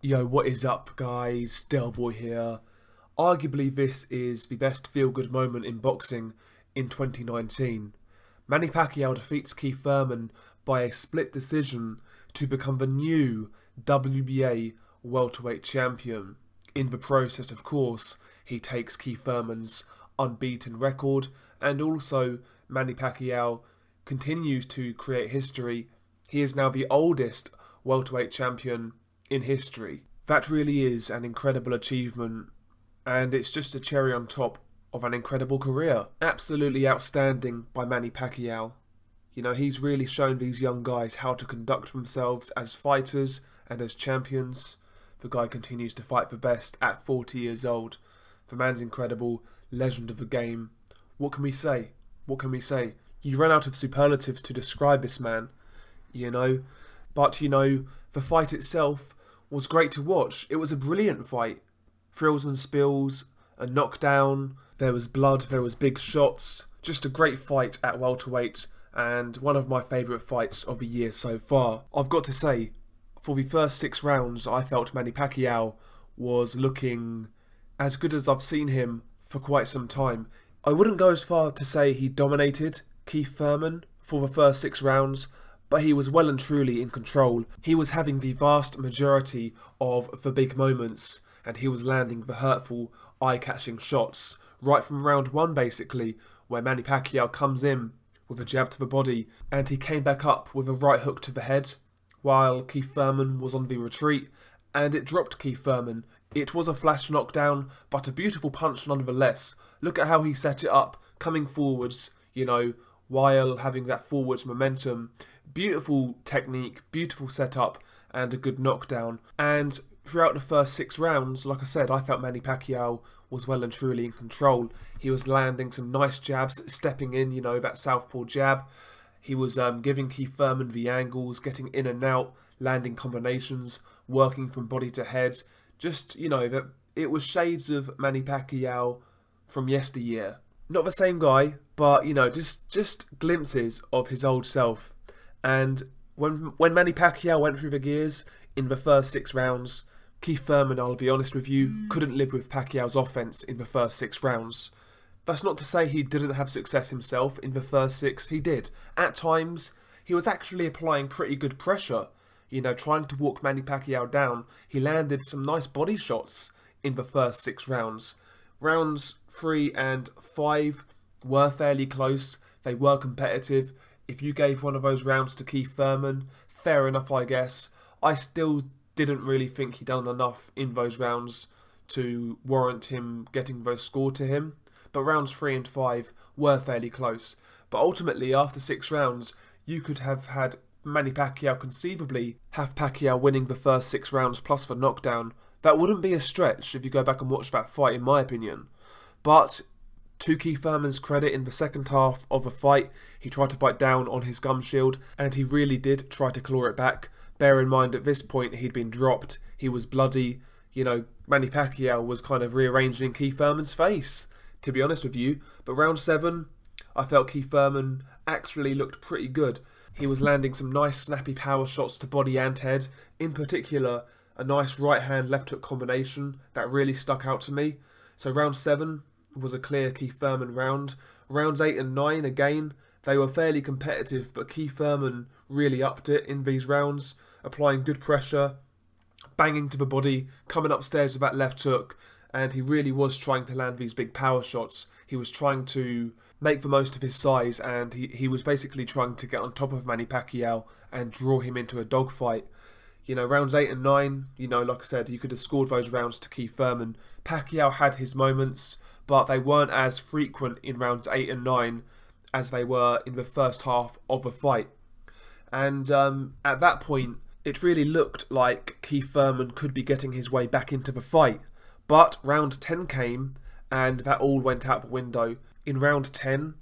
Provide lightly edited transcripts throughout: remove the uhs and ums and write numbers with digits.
Yo, what is up, guys? Delboy here. Arguably, this is the best feel-good moment in boxing in 2019. Manny Pacquiao defeats Keith Thurman by a split decision to become the new WBA welterweight champion. In the process, of course, he takes Keith Thurman's unbeaten record, and also Manny Pacquiao continues to create history. He is now the oldest welterweight champion in history. That really is an incredible achievement, and it's just a cherry on top of an incredible career. Absolutely outstanding by Manny Pacquiao. You know, he's really shown these young guys how to conduct themselves as fighters and as champions. The guy continues to fight for best at 40 years old. The man's incredible, legend of the game. What can we say? What can we say? You run out of superlatives to describe this man, you know. But, you know, the fight itself was great to watch. It was a brilliant fight. Thrills and spills, a knockdown, there was blood, there was big shots. Just a great fight at welterweight, and one of my favourite fights of the year so far. I've got to say, for the first 6 rounds, I felt Manny Pacquiao was looking as good as I've seen him for quite some time. I wouldn't go as far to say he dominated Keith Thurman for the first 6 rounds, but he was well and truly in control. He was having the vast majority of the big moments, and he was landing the hurtful, eye-catching shots, right from round 1 basically, where Manny Pacquiao comes in with a jab to the body, and he came back up with a right hook to the head, while Keith Thurman was on the retreat, and it dropped Keith Thurman. It was a flash knockdown, but a beautiful punch nonetheless. Look at how he set it up, coming forwards, you know, while having that forwards momentum. Beautiful technique, beautiful setup, and a good knockdown. And throughout the first 6 rounds, like I said, I felt Manny Pacquiao was well and truly in control. He was landing some nice jabs, stepping in, you know, that southpaw jab. He was giving Keith Thurman the angles, getting in and out, landing combinations, working from body to head. Just, you know, it was shades of Manny Pacquiao from yesteryear. Not the same guy, but, you know, just glimpses of his old self. And when Manny Pacquiao went through the gears in the first 6 rounds, Keith Thurman, I'll be honest with you, couldn't live with Pacquiao's offense in the first 6 rounds. That's not to say he didn't have success himself in the first 6. He did. At times, he was actually applying pretty good pressure, you know, trying to walk Manny Pacquiao down. He landed some nice body shots in the first 6 rounds. Rounds 3 and 5 were fairly close. They were competitive. If you gave one of those rounds to Keith Thurman, fair enough, I guess. I still didn't really think he'd done enough in those rounds to warrant him getting those scored to him. But rounds 3 and 5 were fairly close. But ultimately, after 6 rounds, you could have had Manny Pacquiao conceivably have Pacquiao winning the first 6 rounds plus the knockdown. That wouldn't be a stretch if you go back and watch that fight, in my opinion. But to Keith Thurman's credit, in the second half of the fight, he tried to bite down on his gum shield, and he really did try to claw it back. Bear in mind, at this point, he'd been dropped. He was bloody. You know, Manny Pacquiao was kind of rearranging Keith Thurman's face, to be honest with you. But round 7, I felt Keith Thurman actually looked pretty good. He was landing some nice snappy power shots to body and head. In particular, a nice right hand left hook combination that really stuck out to me. So round 7 was a clear Keith Thurman round. Rounds 8 and 9, again, they were fairly competitive, but Keith Thurman really upped it in these rounds, applying good pressure, banging to the body, coming upstairs with that left hook, and he really was trying to land these big power shots. He was trying to make the most of his size, and he was basically trying to get on top of Manny Pacquiao and draw him into a dogfight. You know, rounds 8 and 9, you know, like I said, you could have scored those rounds to Keith Thurman. Pacquiao had his moments, but they weren't as frequent in rounds 8 and 9 as they were in the first half of the fight. And at that point, it really looked like Keith Thurman could be getting his way back into the fight. But round 10 came, and that all went out the window. In round 10,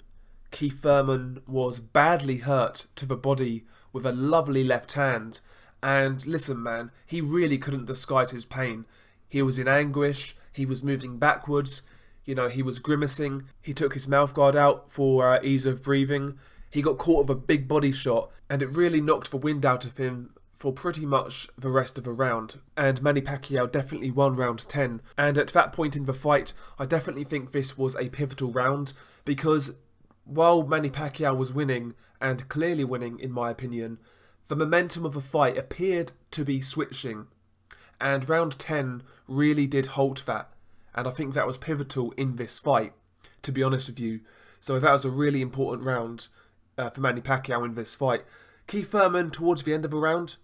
Keith Thurman was badly hurt to the body with a lovely left hand. And listen, man, he really couldn't disguise his pain. He was in anguish, he was moving backwards, you know, he was grimacing, he took his mouth guard out for ease of breathing. He got caught with a big body shot, and it really knocked the wind out of him for pretty much the rest of the round, and Manny Pacquiao definitely won round 10. And at that point in the fight, I definitely think this was a pivotal round, because while Manny Pacquiao was winning, and clearly winning in my opinion, the momentum of the fight appeared to be switching, and round 10 really did halt that, and I think that was pivotal in this fight, to be honest with you. So that was a really important round for Manny Pacquiao in this fight. Keith Thurman, towards the end of the round,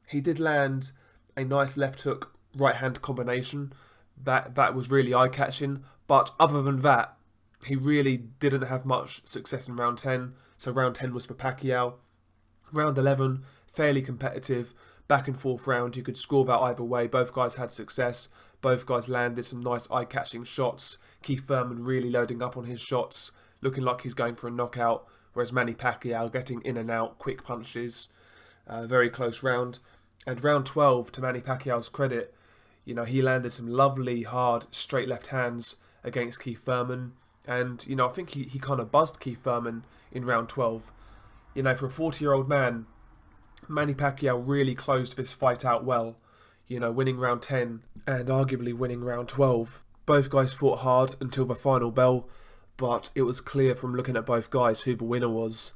he did land a nice left hook, right hand combination. That was really eye-catching. But other than that, he really didn't have much success in round 10. So round 10 was for Pacquiao. Round 11, fairly competitive, back and forth round. You could score that either way. Both guys had success. Both guys landed some nice eye-catching shots. Keith Thurman really loading up on his shots, looking like he's going for a knockout. Whereas Manny Pacquiao getting in and out, quick punches. Very close round. And round 12, to Manny Pacquiao's credit, you know, he landed some lovely, hard, straight left hands against Keith Thurman. And, you know, I think he kind of buzzed Keith Thurman in round 12. You know, for a 40-year-old man, Manny Pacquiao really closed this fight out well. You know, winning round 10 and arguably winning round 12. Both guys fought hard until the final bell. But it was clear from looking at both guys who the winner was.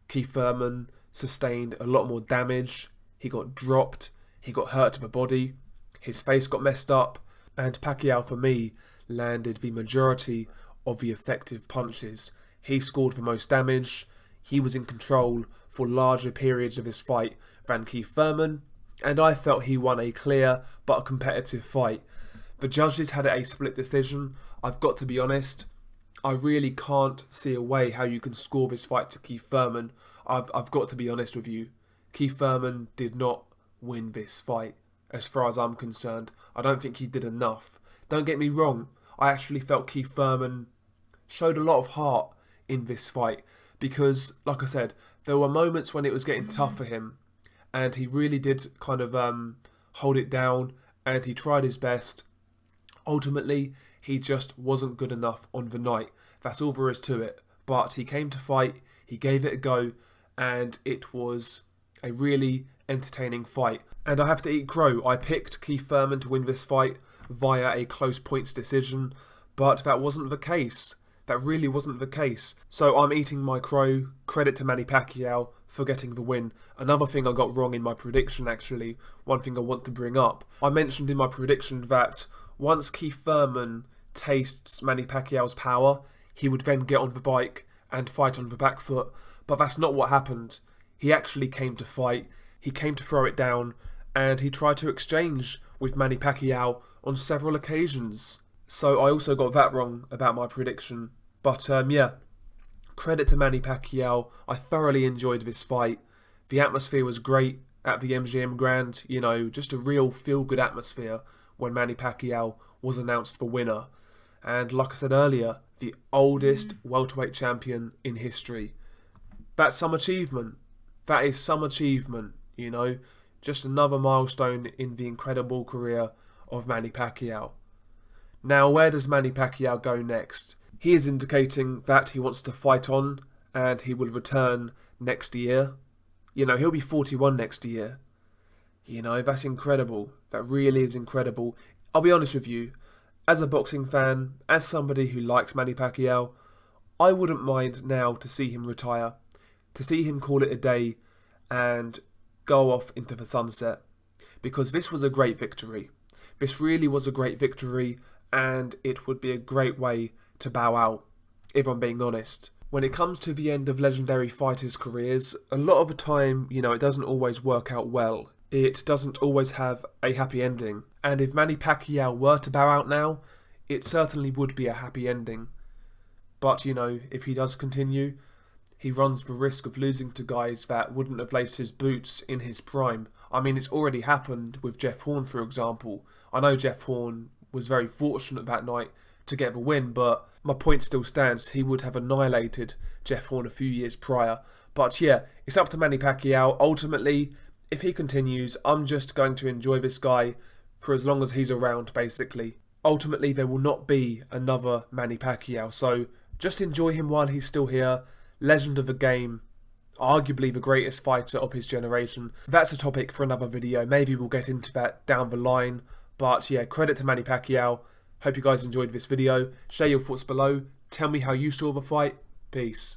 Keith Thurman sustained a lot more damage. He got dropped. He got hurt to the body. His face got messed up. And Pacquiao, for me, landed the majority of the effective punches. He scored the most damage. He was in control for larger periods of his fight than Keith Thurman. And I felt he won a clear but competitive fight. The judges had a split decision. I've got to be honest, I really can't see a way how you can score this fight to Keith Thurman. I've got to be honest with you. Keith Thurman did not win this fight, as far as I'm concerned. I don't think he did enough. Don't get me wrong, I actually felt Keith Thurman showed a lot of heart in this fight. Because, like I said, there were moments when it was getting tough for him. And he really did kind of hold it down. And he tried his best. Ultimately, he just wasn't good enough on the night. That's all there is to it. But he came to fight, he gave it a go, and it was a really entertaining fight. And I have to eat crow. I picked Keith Thurman to win this fight via a close points decision, but that wasn't the case. That really wasn't the case. So I'm eating my crow. Credit to Manny Pacquiao for getting the win. Another thing I got wrong in my prediction, actually, one thing I want to bring up. I mentioned in my prediction that once Keith Thurman tastes Manny Pacquiao's power, he would then get on the bike and fight on the back foot. But that's not what happened. He actually came to fight, he came to throw it down, and he tried to exchange with Manny Pacquiao on several occasions. So I also got that wrong about my prediction. But yeah, credit to Manny Pacquiao. I thoroughly enjoyed this fight. The atmosphere was great at the MGM Grand. You know, just a real feel-good atmosphere when Manny Pacquiao was announced the winner. And like I said earlier, the oldest welterweight champion in history. That's some achievement. That is some achievement, you know. Just another milestone in the incredible career of Manny Pacquiao. Now, where does Manny Pacquiao go next? He is indicating that he wants to fight on and he will return next year. You know, he'll be 41 next year. You know, that's incredible. That really is incredible. I'll be honest with you. As a boxing fan, as somebody who likes Manny Pacquiao, I wouldn't mind now to see him retire. To see him call it a day and go off into the sunset. Because this was a great victory. This really was a great victory, and it would be a great way to bow out, if I'm being honest. When it comes to the end of legendary fighters' careers, a lot of the time, you know, it doesn't always work out well. It doesn't always have a happy ending. And if Manny Pacquiao were to bow out now, it certainly would be a happy ending. But, you know, if he does continue, he runs the risk of losing to guys that wouldn't have laced his boots in his prime. I mean, it's already happened with Jeff Horn, for example. I know Jeff Horn was very fortunate that night to get the win, but my point still stands. He would have annihilated Jeff Horn a few years prior. But yeah, it's up to Manny Pacquiao. Ultimately, if he continues, I'm just going to enjoy this guy for as long as he's around, basically. Ultimately, there will not be another Manny Pacquiao, so just enjoy him while he's still here. Legend of the game. arguably the greatest fighter of his generation. That's a topic for another video. Maybe we'll get into that down the line. But yeah, credit to Manny Pacquiao. Hope you guys enjoyed this video. Share your thoughts below. Tell me how you saw the fight. Peace.